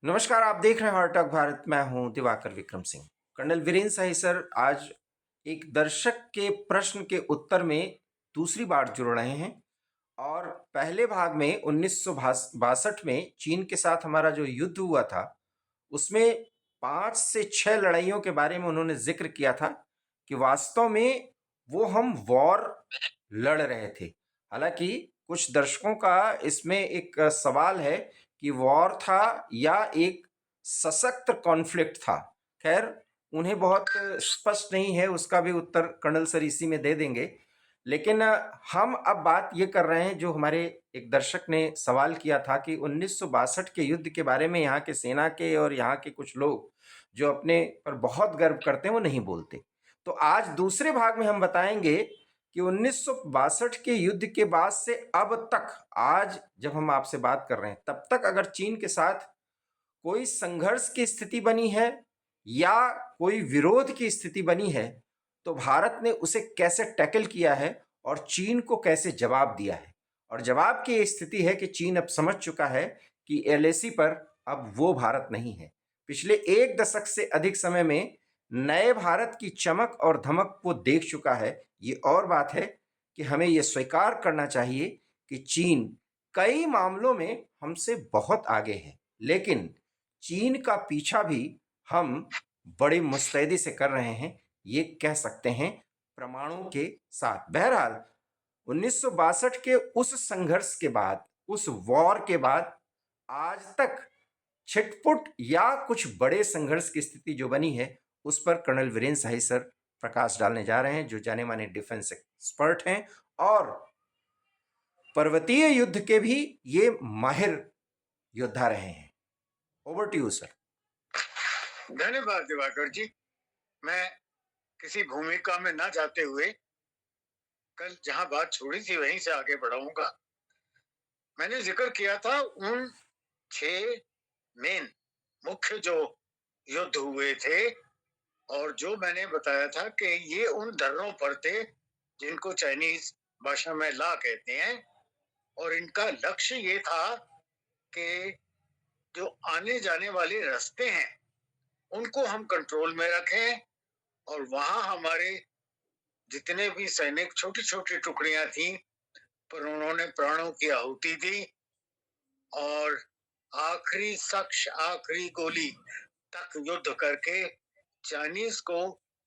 नमस्कार, आप देख रहे हैं हॉट टॉक भारत। मैं हूं दिवाकर विक्रम सिंह। कर्नल वीरेंद्र साही सर आज एक दर्शक के प्रश्न के उत्तर में दूसरी बार जुड़ रहे हैं और पहले भाग में 1962 में चीन के साथ हमारा जो युद्ध हुआ था उसमें 5 से 6 लड़ाइयों के बारे में उन्होंने जिक्र किया था कि वास्तव में वो हम वॉर लड़ रहे थे। हालांकि कुछ दर्शकों का इसमें एक सवाल है कि वॉर था या एक सशक्त कॉन्फ्लिक्ट था। खैर, उन्हें बहुत स्पष्ट नहीं है, उसका भी उत्तर कर्नल सर इसी में दे देंगे। लेकिन हम अब बात ये कर रहे हैं, जो हमारे एक दर्शक ने सवाल किया था कि 1962 के युद्ध के बारे में यहाँ के सेना के और यहाँ के कुछ लोग जो अपने पर बहुत गर्व करते हैं वो नहीं बोलते। तो आज दूसरे भाग में हम बताएंगे कि 1962 के युद्ध के बाद से अब तक, आज जब हम आपसे बात कर रहे हैं तब तक अगर चीन के साथ कोई संघर्ष की स्थिति बनी है या कोई विरोध की स्थिति बनी है तो भारत ने उसे कैसे टैकल किया है और चीन को कैसे जवाब दिया है। और जवाब की स्थिति है कि चीन अब समझ चुका है कि एलएसी पर अब वो भारत नहीं है। पिछले एक दशक से अधिक समय में नए भारत की चमक और धमक वो देख चुका है। ये और बात है कि हमें ये स्वीकार करना चाहिए कि चीन कई मामलों में हमसे बहुत आगे है, लेकिन चीन का पीछा भी हम बड़ी मुस्तैदी से कर रहे हैं, ये कह सकते हैं, प्रमाणों के साथ। बहरहाल 1962 के उस संघर्ष के बाद, उस वॉर के बाद आज तक छिटपुट या कुछ बड़े संघर्ष की स्थिति जो बनी है उस पर कर्नल वीरेंद्र साही सर प्रकाश डालने जा रहे हैं, जो जाने माने डिफेंस एक्सपर्ट हैं और पर्वतीय युद्ध के भी ये माहिर योद्धा रहे हैं। Over to you sir. धन्यवाद दिवाकर जी। मैं किसी भूमिका में ना जाते हुए कल जहां बात छोड़ी थी वहीं से आगे बढ़ाऊंगा। मैंने जिक्र किया था उन 6 मेन मुख्य जो युद्ध हुए थे और जो मैंने बताया था कि ये उन दर्रों पर थे जिनको चाइनीज भाषा में ला कहते हैं, और इनका लक्ष्य ये था कि जो आने जाने वाले रास्ते हैं उनको हम कंट्रोल में रखें, और वहां हमारे जितने भी सैनिक, छोटी छोटी टुकड़ियां थी, पर उन्होंने प्राणों की आहुति दी और आखिरी शख्स, आखिरी गोली तक युद्ध करके चाइनीज को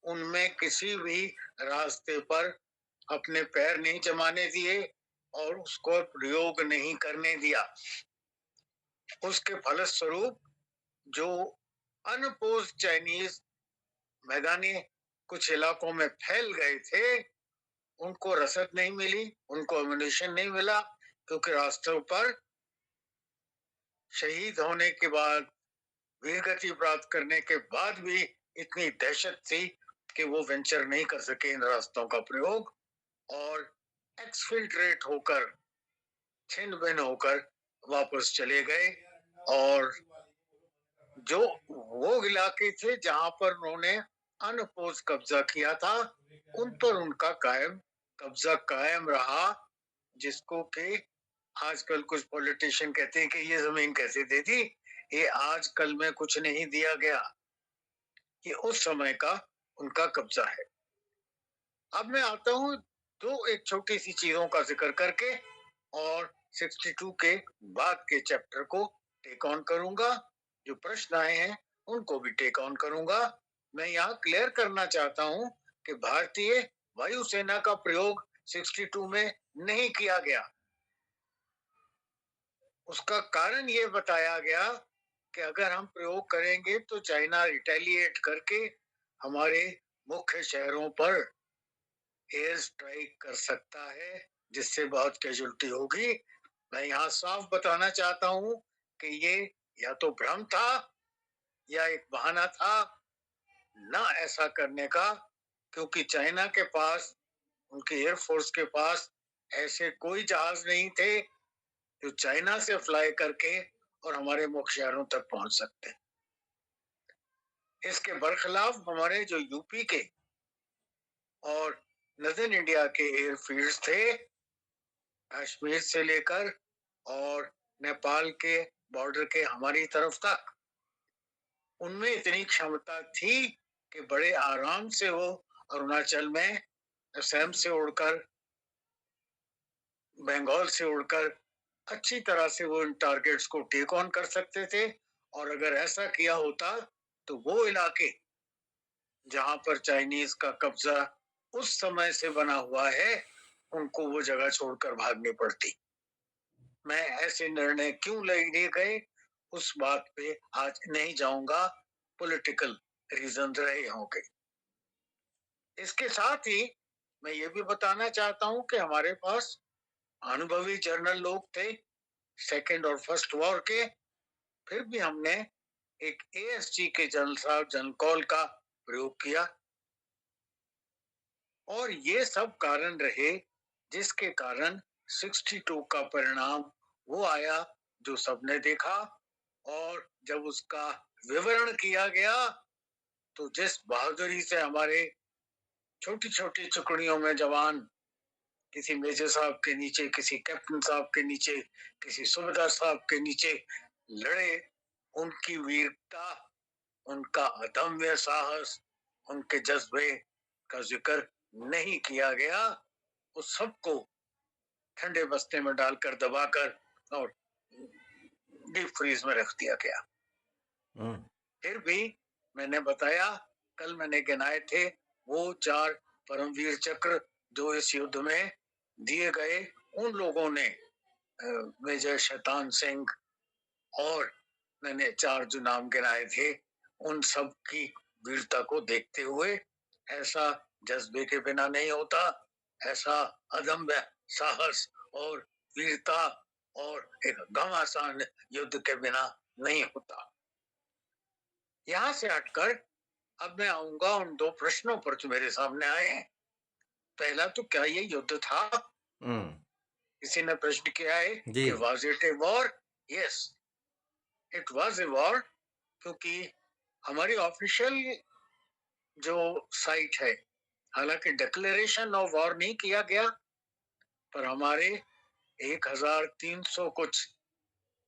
उनमें किसी भी रास्ते पर अपने पैर नहीं जमाने दिए और उसको प्रयोग नहीं करने दिया। उसके फलस्वरूप जो अनपोज चाइनीज मैदानी कुछ इलाकों में फैल गए थे, उनको रसद नहीं मिली, उनको अम्युनिशन नहीं मिला, क्योंकि रास्तों पर शहीद होने के बाद, वीरगति प्राप्त करने के बाद भी इतनी दहशत थी कि वो वेंचर नहीं कर सके इन रास्तों का प्रयोग, और एक्सफिल्ट्रेट होकर, छिन्न भिन्न होकर वापस चले गए। और जो वो इलाके थे जहां पर उन्होंने अनअपोज कब्जा किया था, उन पर उनका कब्जा कायम रहा, जिसको कि आजकल कुछ पॉलिटिशियन कहते हैं कि ये जमीन कैसे दे दी। ये आजकल में कुछ नहीं दिया गया, ये उस समय का उनका कब्जा है। अब मैं आता हूं तो एक छोटी सी चीजों का जिक्र करके और 62 के बाद के चैप्टर को टेक ऑन करूंगा। जो प्रश्न आए हैं उनको भी टेक ऑन करूंगा। मैं यहाँ क्लियर करना चाहता हूं कि भारतीय वायुसेना का प्रयोग 62 में नहीं किया गया। उसका कारण ये बताया गया कि अगर हम प्रयोग करेंगे तो चाइना रिटेलिएट करके हमारे मुख्य शहरों पर एयर स्ट्राइक कर सकता है, जिससे बहुत कैजुअल्टी होगी। मैं यहाँ साफ बताना चाहता हूँ कि ये या तो भ्रम था या एक बहाना था ना ऐसा करने का, क्योंकि चाइना के पास, उनके एयरफोर्स के पास ऐसे कोई जहाज नहीं थे जो चाइना से फ्लाई करके और हमारे मुख्य शहरों तक पहुंच सकते। इसके बरखिलाफ हमारे जो यूपी के और नदर्न इंडिया के एयरफील्ड्स थे, कश्मीर से लेकर और नेपाल के बॉर्डर के हमारी तरफ तक, उनमें इतनी क्षमता थी कि बड़े आराम से वो अरुणाचल में असम से उड़कर, बंगाल से उड़कर अच्छी तरह से वो इन टारगेट्स को टेक ऑन कर सकते थे। और अगर ऐसा किया होता तो वो इलाके जहां पर चाइनीज का कब्जा उस समय से बना हुआ है, उनको वो जगह छोड़कर भागनी पड़ती। मैं ऐसे निर्णय क्यों लिए गए उस बात पे आज नहीं जाऊंगा, पॉलिटिकल रीजन रहे होंगे। इसके साथ ही मैं ये भी बताना चाहता हूं कि हमारे पास अनुभवी जर्नल लोग थे सेकेंड और फर्स्ट वॉर के। फिर भी हमने एक एएसजी के जनरल साहब जनरल कॉल का प्रयोग किया, और ये सब कारण रहे जिसके कारण 62 का परिणाम वो आया जो सबने देखा। और जब उसका विवरण किया गया तो जिस बहादुरी से हमारे छोटी छोटी टुकड़ियों में जवान, किसी मेजर साहब के नीचे, किसी कैप्टन साहब के नीचे, किसी सूबेदार साहब के नीचे लड़े, उनकी वीरता, उनका अदम्य साहस, उनके जज्बे का जिक्र नहीं किया गया। उस सबको ठंडे बस्ते में डालकर, दबाकर और डीप फ्रीज में रख दिया गया। फिर भी मैंने बताया, कल मैंने गिनाए थे वो 4 परमवीर चक्र जो इस युद्ध में दिए गए। उन लोगों ने मेजर शैतान सिंह और मैंने 4 जो नाम गिनाए थे, उन सब की वीरता को देखते हुए ऐसा जज्बे के बिना नहीं होता, ऐसा अदम्य साहस और वीरता और एक घमासान युद्ध के बिना नहीं होता। यहां से हटकर अब मैं आऊंगा उन 2 प्रश्नों पर जो मेरे सामने आए हैं। पहला तो क्या ये युद्ध था? किसी ने प्रश्न किया है कि was it a war? Yes, it was a war, क्योंकि हमारी ऑफिशियल जो साइट है, हालांकि डिक्लेरेशन ऑफ वॉर नहीं किया गया, पर हमारे 1300 कुछ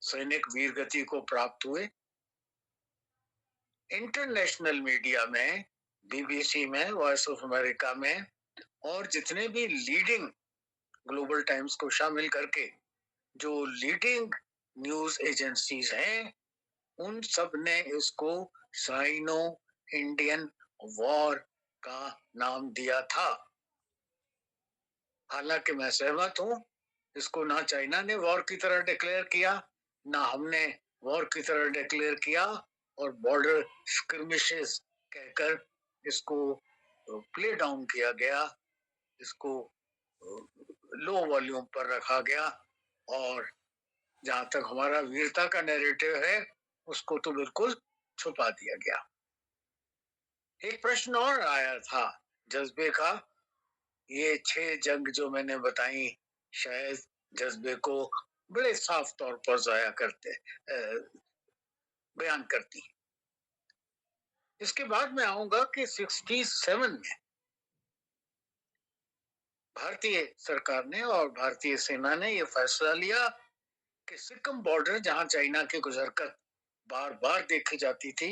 सैनिक वीरगति को प्राप्त हुए। इंटरनेशनल मीडिया में, बीबीसी में, वॉइस ऑफ अमेरिका में और जितने भी लीडिंग, ग्लोबल टाइम्स को शामिल करके जो लीडिंग न्यूज एजेंसीज हैं, उन सब ने इसको साइनो इंडियन वॉर का नाम दिया था। हालांकि मैं सहमत हूं, इसको ना चाइना ने वॉर की तरह डिक्लेयर किया, ना हमने वॉर की तरह डिक्लेयर किया, और बॉर्डर स्क्रिमिशेस कहकर इसको प्ले डाउन किया गया, इसको लो वॉल्यूम पर रखा गया। और जहां तक हमारा वीरता का नैरेटिव है, उसको तो बिल्कुल छुपा दिया गया। एक प्रश्न और आया था जज्बे का। ये 6 जंग जो मैंने बताई शायद जज्बे को बड़े साफ तौर पर जाया करते, बयान करती। इसके बाद मैं आऊंगा कि 67 में भारतीय सरकार ने और भारतीय सेना ने यह फैसला लिया कि सिक्किम बॉर्डर, जहां चाइना की गुजरकर बार बार देखी जाती थी,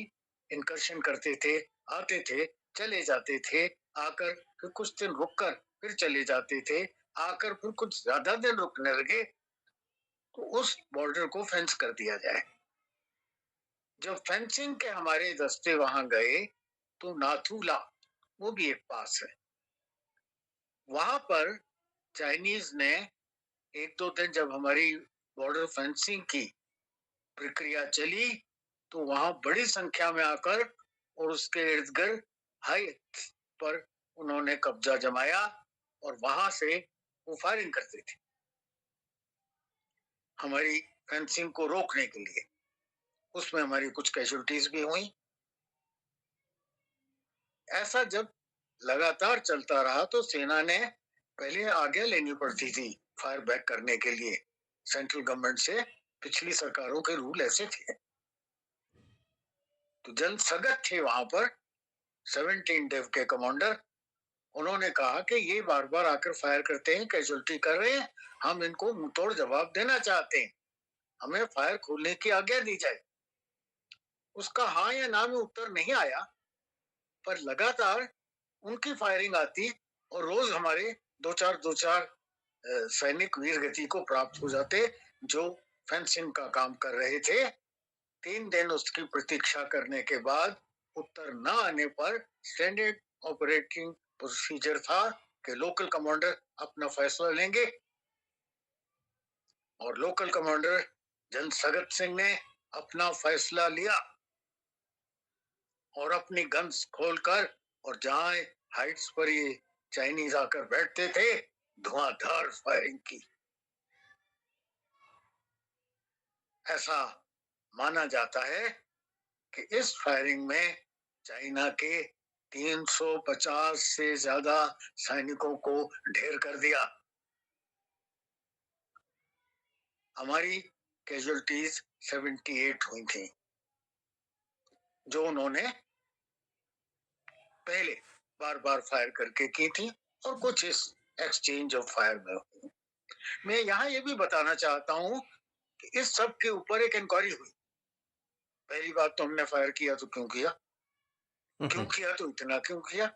इनकर्शन करते थे, आते थे, चले जाते थे, आकर फिर कुछ दिन रुककर फिर चले जाते थे, आकर फिर कुछ ज्यादा दिन रुकने लगे, तो उस बॉर्डर को फेंस कर दिया जाए। जब फेंसिंग के हमारे दस्ते वहां गए तो नाथुला, वो भी एक पास है, वहां पर चाइनीज ने 1-2 दिन जब हमारी बॉर्डर फेंसिंग की प्रक्रिया चली, तो वहां बड़ी संख्या में आकर और उसके इर्द गिर्द हाइट पर उन्होंने कब्जा जमाया, और वहां से वो फायरिंग करते थे हमारी फेंसिंग को रोकने के लिए। उसमें हमारी कुछ कैजुअल्टीज भी हुई। ऐसा जब लगातार चलता रहा तो सेना ने पहले आज्ञा लेनी पड़ती थी फायर बैक करने के लिए सेंट्रल गवर्नमेंट से। पिछली सरकारों के रूल ऐसे थे। तो जनरल सगत थे वहां पर, 17 डिव के कमांडर। उन्होंने कहा कि ये बार बार आकर फायर करते हैं, कैजुअल्टी कर रहे हैं, हम इनको मुंहतोड़ जवाब देना चाहते हैं, हमें फायर खोलने की आज्ञा दी जाए। उसका हाँ या ना में उत्तर नहीं आया, पर लगातार उनकी फायरिंग आती और रोज हमारे दो चार सैनिक वीर गति को प्राप्त हो जाते, जो फेंसिंग का काम कर रहे थे। 3 दिन उसकी प्रतीक्षा करने के बाद उत्तर न आने पर स्टैंडर्ड ऑपरेटिंग प्रोसीजर था कि लोकल कमांडर अपना फैसला लेंगे, और local commander general Sagat Singh ने अपना फैसला लिया और अपनी गन्स खोलकर, और जहां हाइट्स पर ये चाइनीज आकर बैठते थे, धुआंधार फायरिंग की। ऐसा माना जाता है कि इस फायरिंग में चाइना के 350 से ज्यादा सैनिकों को ढेर कर दिया। हमारी कैजुअल्टीज 78 हुई थी, जो उन्होंने पहले बार बार फायर करके की थी, और कुछ इस एक्सचेंज ऑफ फायर में हुई। मैं यहाँ ये भी बताना चाहता हूँ कि इस सब के ऊपर एक इंक्वायरी हुई। पहली बात तो हमने फायर किया तो क्यों किया, क्यों किया तो इतना क्यों किया,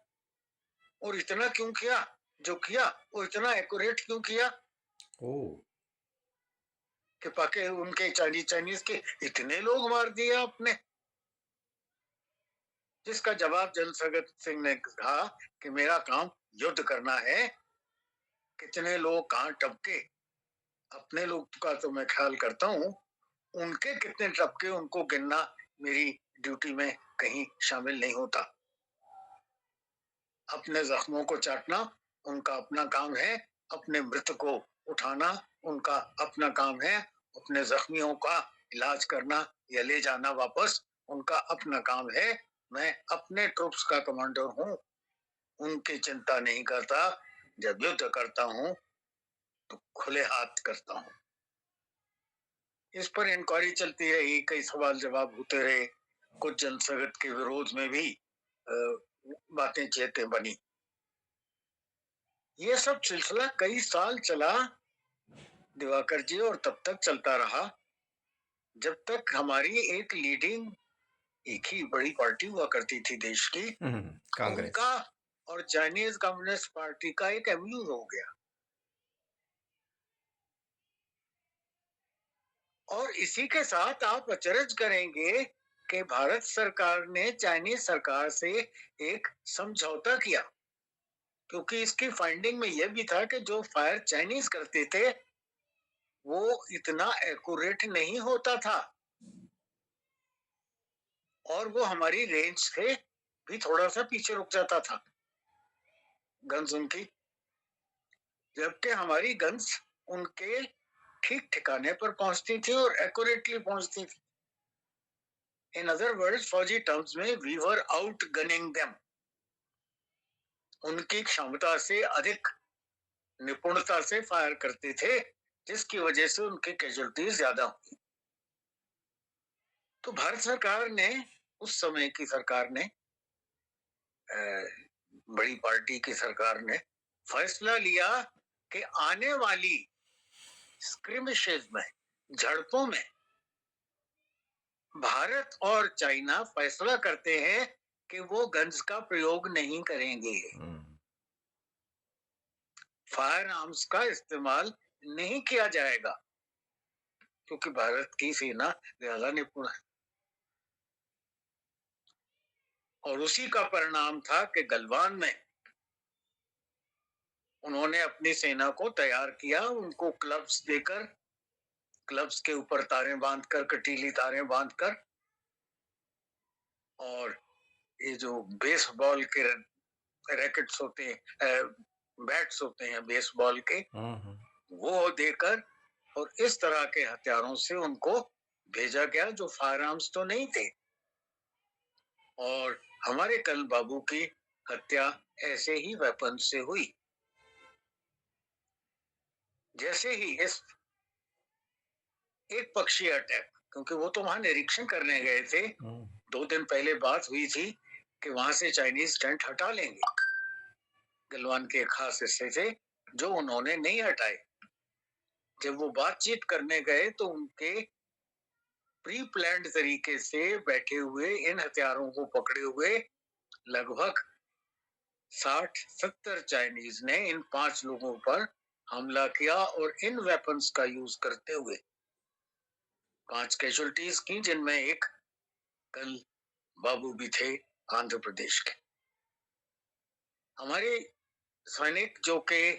और इतना क्यों किया जो किया वो इतना एक्यूरेट क्यों किया कि पाके उनके चाइनीज के इतने लोग मार दिए आपने। जिसका जवाब जनरल सगत सिंह ने कहा कि मेरा काम युद्ध करना है, कितने लोग कहाँ टपके, अपने लोग का तो मैं ख्याल करता हूँ, उनके कितने टपके उनको गिनना मेरी ड्यूटी में कहीं शामिल नहीं होता। अपने जख्मों को चाटना उनका अपना काम है, अपने मृत को उठाना उनका अपना काम है, अपने जख्मियों का इलाज करना या ले जाना वापस उनका अपना काम है। मैं अपने ट्रूप्स का कमांडर हूँ, उनकी चिंता नहीं करता। जब युद्ध करता हूँ तो खुले हाथ करता हूँ। इस पर इंक्वायरी चलती रही, कई सवाल जवाब होते रहे, कुछ जनसंगत के विरोध में भी बातें चेतें बनी। ये सब सिलसिला कई साल चला दिवाकर जी, और तब तक चलता रहा जब तक हमारी एक लीडिंग, एक ही बड़ी पार्टी हुआ करती थी देश की, कांग्रेस, उनका और चाइनीज कम्युनिस्ट पार्टी का एक एमयू हो गया। और इसी के साथ आप अचरज करेंगे कि भारत सरकार ने चाइनीज सरकार से एक समझौता किया, क्योंकि इसकी फाइंडिंग में यह भी था कि जो फायर चाइनीज करते थे वो इतना एक्यूरेट नहीं होता था, और वो हमारी रेंज से भी थोड़ा सा पीछे रुक जाता था गन्स उनकी, जबकि हमारी गन्स उनके ठीक ठिकाने पर पहुंचती थी और एक्यूरेटली पहुंचती थी। इन अदर वर्ड्स, फौजी टर्म्स में, we were outgunning them. उनकी क्षमता से अधिक निपुणता से फायर करते थे, जिसकी वजह से उनकी कैजुअल्टीज ज्यादा हुई। तो भारत सरकार ने, उस समय की सरकार ने, बड़ी पार्टी की सरकार ने फैसला लिया कि आने वाली स्क्रिमिशेज में, झड़पों में, भारत और चाइना फैसला करते हैं कि वो गन्स का प्रयोग नहीं करेंगे, फायर आर्म्स का इस्तेमाल नहीं किया जाएगा, क्योंकि भारत की सेना ज्यादा निपुण है। और उसी का परिणाम था कि गलवान में उन्होंने अपनी सेना को तैयार किया, उनको क्लब्स देकर, क्लब्स के ऊपर तारें बांधकर, कटीली तारें बांधकर, और ये जो बेसबॉल के रैकेट्स होते हैं, बैट्स होते हैं बेसबॉल के, वो देकर, और इस तरह के हथियारों से उनको भेजा गया, जो फायर आर्म्स तो नहीं थे। और हमारे कर्नल बाबू की हत्या ऐसे ही वेपन से हुई। जैसे ही इस एक पक्षीय अटैक, क्योंकि वो तो वहां निरीक्षण करने गए थे, 2 दिन पहले बात हुई थी कि वहां से चाइनीज टेंट हटा लेंगे, गलवान के खास हिस्से से, जो उन्होंने नहीं हटाए। जब वो बातचीत करने गए तो उनके प्री प्लान्ड तरीके से बैठे हुए इन हथियारों को पकड़े हुए लगभग 60-70 चाइनीज ने इन 5 लोगों पर हमला किया और इन वेपन्स का यूज करते हुए 5 कैजुअलिटीज की, जिनमें एक कल बाबू भी थे आंध्र प्रदेश के। हमारे सैनिक जो के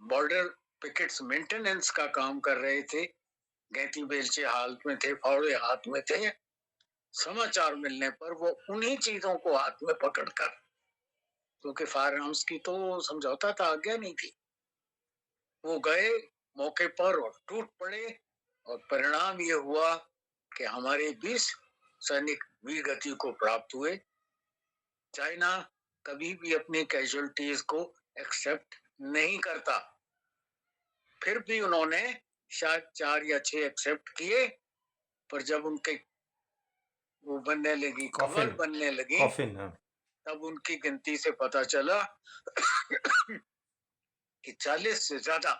बॉर्डर पिकेट्स मेंटेनेंस का काम कर रहे थे, गैती बेलचे हालत में थे, फावड़े हाथ में थे, समाचार मिलने पर वो उन्हीं चीजों को हाथ में पकड़कर, क्योंकि फायर आर्म्स की तो समझौता था, आज्ञा नहीं थी, वो गए मौके पर और टूट पड़े, और परिणाम ये हुआ कि हमारे 20 सैनिक वीर गति को प्राप्त हुए। चाइना कभी भी अपनी कैजुअलिटीज को एक्सेप्ट नहीं करता, फिर भी उन्होंने शायद 4 या 6 एक्सेप्ट किए, पर जब उनके वो बनने लगी, कवल बनने लगी, कॉफिन, हाँ। तब उनकी गिनती से पता चला कि 40 से ज्यादा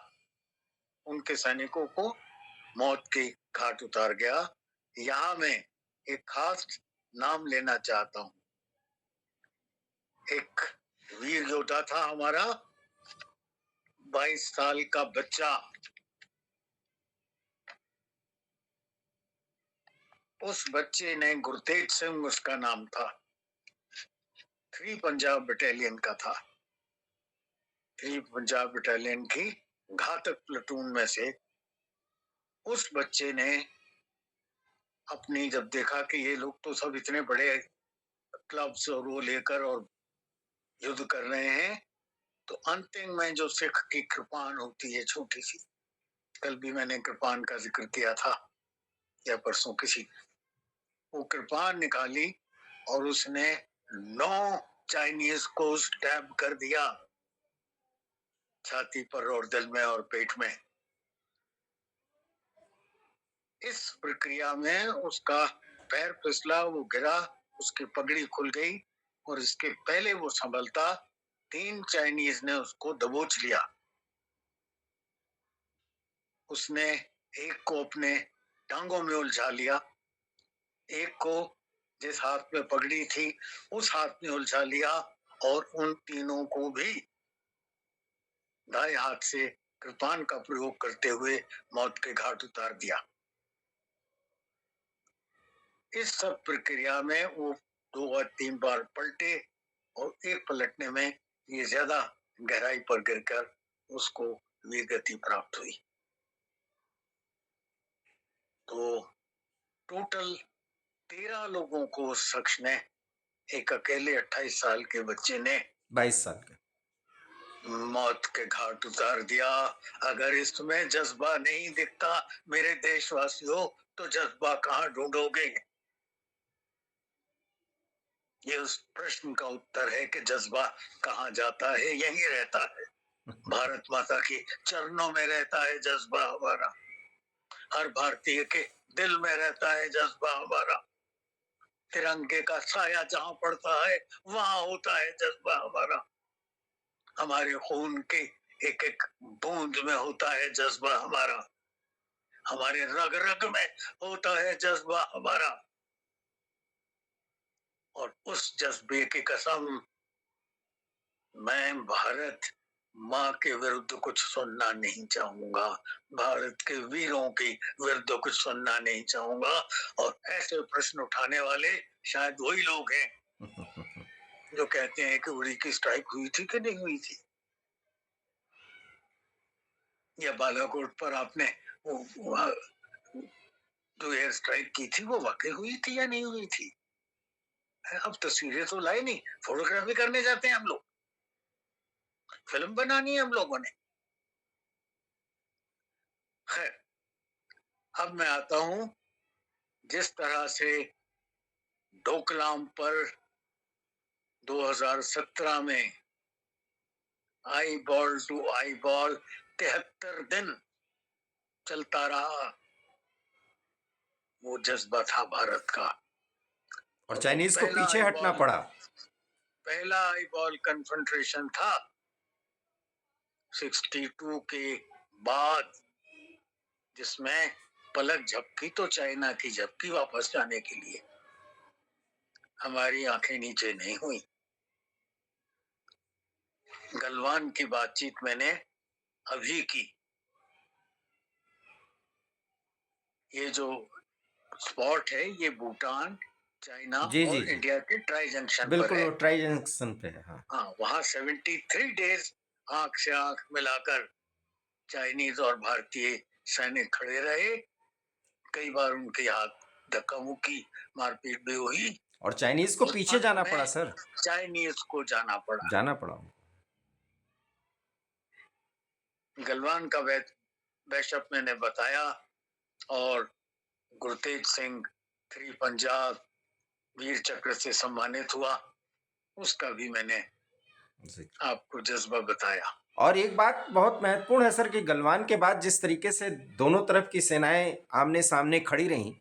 उनके सैनिकों को मौत के घाट उतार गया। यहाँ मैं एक खास नाम लेना चाहता हूँ। एक वीर योद्धा था हमारा, 22 साल का बच्चा, उस बच्चे ने, गुरतेज सिंह उसका नाम था, 3 पंजाब बटालियन का था। 3 पंजाब बटालियन की घातक प्लेटून में से उस बच्चे ने अपनी, जब देखा कि ये लोग तो सब इतने बड़े क्लब्स और वो लेकर और युद्ध कर रहे हैं, तो अंतिम में जो सिख की कृपान होती है छोटी सी, कल भी मैंने कृपान का जिक्र किया था या परसों किसी, वो कृपान निकाली और उसने 9 चाइनीज को स्टैब कर दिया, छाती पर और दिल में और पेट में। इस प्रक्रिया में उसका पैर फिसला, वो गिरा, उसकी पगड़ी खुल गई, और इसके पहले वो संभलता 3 चाइनीज ने उसको दबोच लिया। उसने एक को अपने टांगों में उलझा लिया, एक को जिस हाथ में पगड़ी थी उस हाथ में उलझा लिया, और उन तीनों को भी दाएं हाथ से कृपान का प्रयोग करते हुए मौत के घाट उतार दिया। इस सब प्रक्रिया में वो 2 और 3 बार पलटे, और एक पलटने में ये ज्यादा गहराई पर गिरकर उसको वीरगति प्राप्त हुई। तो टोटल 13 लोगों को उस शख्स ने, एक अकेले 28 साल के बच्चे ने 22 साल के, मौत के घाट उतार दिया। अगर इसमें जज्बा नहीं दिखता मेरे देशवासियों, तो जज्बा कहाँ ढूंढोगे? ये उस प्रश्न का उत्तर है कि जज्बा कहाँ जाता है, यही रहता है, भारत माता के चरणों में रहता है जज्बा हमारा, हर भारतीय के दिल में रहता है जज्बा हमारा। तिरंगे का साया जहां पड़ता है वहां होता है जज्बा हमारा। हमारे खून के एक एक बूंद में होता है जज्बा हमारा, हमारे रग रग में होता है जज्बा हमारा। और उस जज्बे की कसम, मैं भारत माँ के विरुद्ध कुछ सुनना नहीं चाहूंगा, भारत के वीरों के विरुद्ध कुछ सुनना नहीं चाहूंगा। और ऐसे प्रश्न उठाने वाले शायद वही लोग हैं जो कहते हैं कि उड़ी की स्ट्राइक हुई थी कि नहीं हुई थी, या बालाकोट पर आपने जो एयर स्ट्राइक की थी वो वाकई हुई थी या नहीं हुई थी। अब तस्वीरें तो लाए नहीं, फोटोग्राफी करने जाते हैं हम लोग, फिल्म बनानी है हम लोगों ने। खैर, अब मैं आता हूं, जिस तरह से डोकलाम पर 2017 में eyeball to eyeball 73 दिन चलता रहा, वो जज्बा था भारत का, और चाइनीज को पीछे हटना पड़ा। पहला आई बॉल कन्फ्रंट्रेशन था 62 के बाद, जिसमें पलक झपकी तो चाइना की झपकी वापस जाने के लिए। हमारी आंखें नीचे नहीं हुई। गलवान की बातचीत मैंने अभी की। ये जो स्पॉट है ये भूटान, चाइना जी जी और जी, इंडिया के ट्राई जंक्शन पर बिल्कुल है। वो ट्राई जंक्शन पे है, हाँ। हाँ, वहाँ 73 डेज आंख से आंख मिलाकर चाइनीज और भारतीय सैनिक खड़े रहे। कई बार उनके हाथ धक्का मुक्की मारपीट भी हुई। और चाइनीज को उस पीछे अंत जाना पड़ा में सर, चाइनीज को जाना पड़ा। जाना पड़ा। गलवान का बैशअप मैंने बताया, और गुरतेज सिंह 3 पंजाब वीर चक्र से सम्मानित हुआ, उसका भी मैंने जी। आपको जज्बा बताया। और एक बात बहुत महत्वपूर्ण है सर कि गलवान के बाद जिस तरीके से दोनों तरफ की सेनाएं आमने सामने खड़ी रहीं,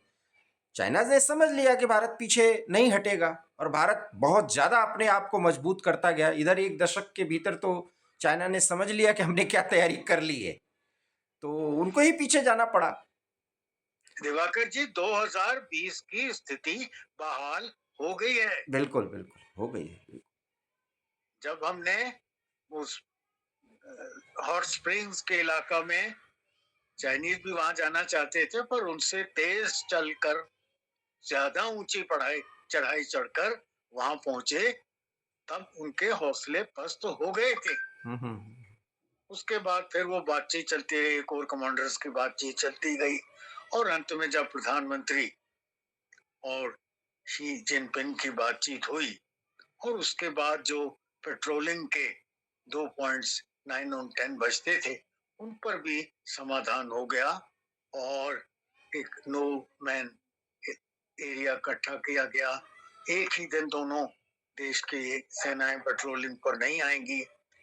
चाइना ने समझ लिया कि भारत पीछे नहीं हटेगा और भारत बहुत ज्यादा अपने आप को मजबूत करता गया। इधर एक दशक के भीतर तो चाइना ने समझ लिया कि हमने क्या तैयारी कर ली है, तो उनको ही पीछे जाना पड़ा। दिवाकर जी, 2020 की स्थिति बहाल हो गई है। बिल्कुल बिल्कुल हो गई है। जब हमने उस हॉट स्प्रिंग्स के इलाका में, चाइनीज भी वहां जाना चाहते थे पर उनसे तेज चलकर ज्यादा ऊंची चढ़ाई चढ़कर वहां पहुंचे, तब उनके हौसले पस्त हो गए थे। उसके बाद फिर वो बातचीत चलती रही, कोर कमांडर्स की बातचीत चलती गई, और अंत में जब प्रधानमंत्री और शी जिनपिंग की बातचीत हुई, और उसके बाद जो पेट्रोलिंग के 2.9 और 10 बजते थे, उन पर भी समाधान हो गया और एक नो मैन एरिया इकट्ठा किया गया। एक ही दिन दोनों देश की सेनाएं पेट्रोलिंग पर नहीं आएंगी,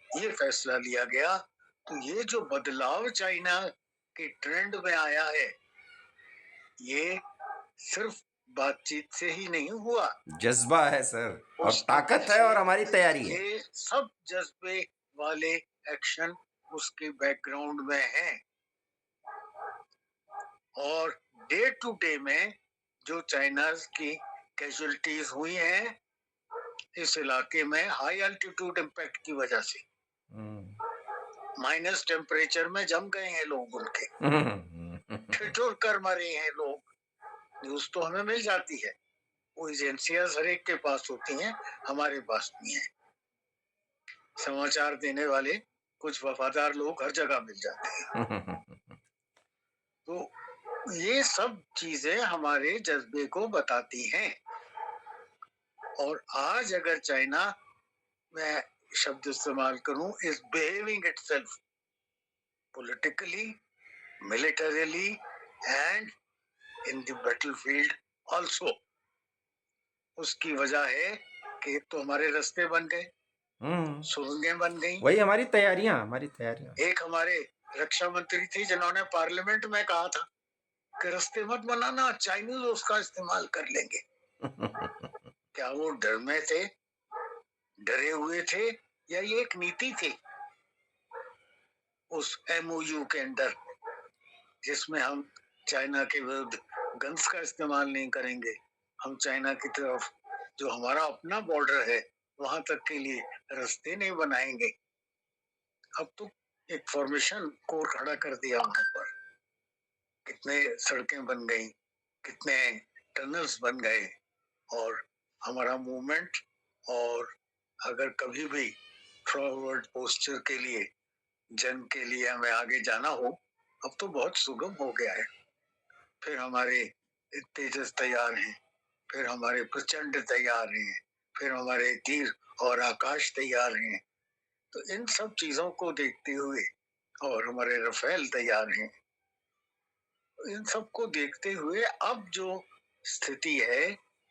ये फैसला लिया गया। तो ये जो बदलाव चाइना के ट्रेंड में आया है, ये सिर्फ बातचीत से ही नहीं हुआ। जज्बा है सर, और उसके ताकत है, पीछे और हमारी तैयारी है। ये सब जज्बे वाले एक्शन उसके बैकग्राउंड में हैं। और डे टू डे में जो चाइना की कैजुअलिटीज हुई हैं इस इलाके में, हाई अल्टीट्यूड इम्पैक्ट की वजह से माइनस टेम्परेचर में जम गए हैं लोग, उनके ठिठुर कर मरे हैं लोग। न्यूज तो हमें मिल जाती है, वो एजेंसियां हर एक के पास होती हैं, हमारे पास नहीं है। समाचार देने वाले कुछ वफादार लोग हर जगह मिल जाते हैं। तो ये सब चीजें हमारे जज्बे को बताती हैं। और आज अगर चाइना, मैं शब्द इस्तेमाल करूं, is behaving itself politically, militarily and in the battlefield also, उसकी वजह है कि तो हमारे रास्ते बन गए, सुरंगें बन गई। वही हमारी तैयारियां। एक हमारे रक्षा मंत्री थे जिन्होंने पार्लियामेंट में कहा था कि रास्ते मत बनाना, चाइनीज उसका इस्तेमाल कर लेंगे। क्या वो डर में थे, डरे हुए थे, या ये एक नीति थी उस एमओयू के अंदर, जिसमें हम चाइना के विरुद्ध गन्स का इस्तेमाल नहीं करेंगे, हम चाइना की तरफ जो हमारा अपना बॉर्डर है वहां तक के लिए रास्ते नहीं बनाएंगे। अब तो एक फॉर्मेशन कोर खड़ा कर दिया वहां पर, कितने सड़कें बन गई, कितने टनल्स बन गए, और हमारा मूवमेंट, और अगर कभी भी फॉरवर्ड पोस्चर के लिए, जंग के लिए हमें आगे जाना हो, अब तो बहुत सुगम हो गया है। फिर हमारे तेजस तैयार हैं, फिर हमारे प्रचंड तैयार हैं, फिर हमारे तीर और आकाश तैयार हैं। तो इन सब चीजों को देखते हुए, और हमारे रफेल तैयार हैं, इन सब को देखते हुए अब जो स्थिति है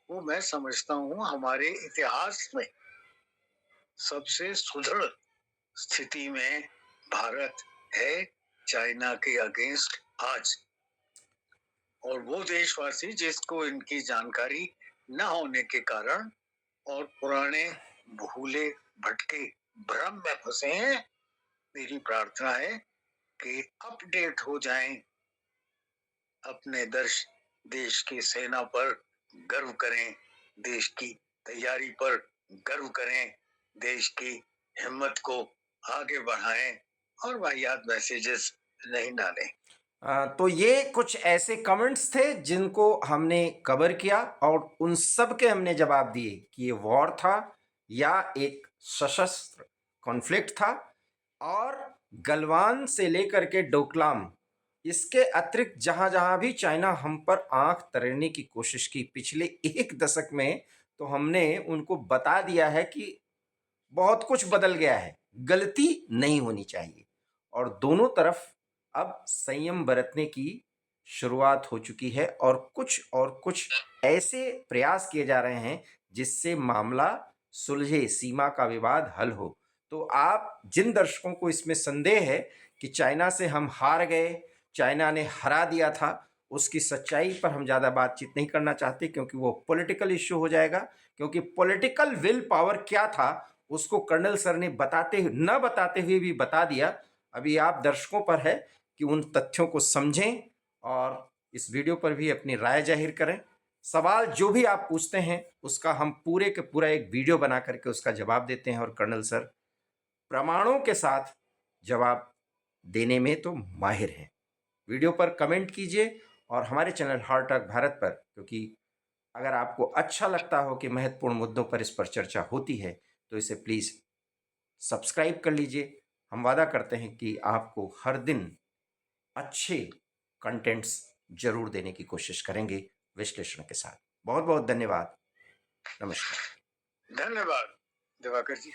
वो मैं समझता हूँ हमारे इतिहास में सबसे सुदृढ़ स्थिति में भारत है चाइना के अगेंस्ट आज। और वो देशवासी जिसको इनकी जानकारी न होने के कारण और पुराने भूले भटके भ्रम में फंसे हैं, मेरी प्रार्थना है कि अपडेट हो जाएं अपने देश की सेना पर गर्व करें, देश की तैयारी पर गर्व करें, देश की हिम्मत को आगे बढ़ाएं और वाहियात मैसेजेस नहीं डालें। तो ये कुछ ऐसे कमेंट्स थे जिनको हमने कवर किया और उन सब के हमने जवाब दिए कि ये वॉर था या एक सशस्त्र कॉन्फ्लिक्ट था। और गलवान से लेकर के डोकलाम, इसके अतिरिक्त जहां जहां भी चाइना हम पर आंख तरेने की कोशिश की पिछले एक दशक में, तो हमने उनको बता दिया है कि बहुत कुछ बदल गया है, गलती नहीं होनी चाहिए। और दोनों तरफ अब संयम बरतने की शुरुआत हो चुकी है और कुछ ऐसे प्रयास किए जा रहे हैं जिससे मामला सुलझे, सीमा का विवाद हल हो। तो आप जिन दर्शकों को इसमें संदेह है कि चाइना से हम हार गए, चाइना ने हरा दिया था, उसकी सच्चाई पर हम ज़्यादा बातचीत नहीं करना चाहते क्योंकि वो पॉलिटिकल इश्यू हो जाएगा। क्योंकि पॉलिटिकल विल पावर क्या था उसको कर्नल सर ने न बताते हुए भी बता दिया। अभी आप दर्शकों पर है कि उन तथ्यों को समझें और इस वीडियो पर भी अपनी राय जाहिर करें। सवाल जो भी आप पूछते हैं उसका हम पूरे के पूरा एक वीडियो बना करके उसका जवाब देते हैं और कर्नल सर प्रमाणों के साथ जवाब देने में तो माहिर हैं। वीडियो पर कमेंट कीजिए और हमारे चैनल हार्ट टॉक भारत पर, क्योंकि अगर आपको अच्छा लगता हो कि महत्वपूर्ण मुद्दों पर इस पर चर्चा होती है तो इसे प्लीज़ सब्सक्राइब कर लीजिए। हम वादा करते हैं कि आपको हर दिन अच्छे कंटेंट्स जरूर देने की कोशिश करेंगे विश्लेषण के साथ। बहुत बहुत धन्यवाद। नमस्कार। धन्यवाद दिवाकर जी।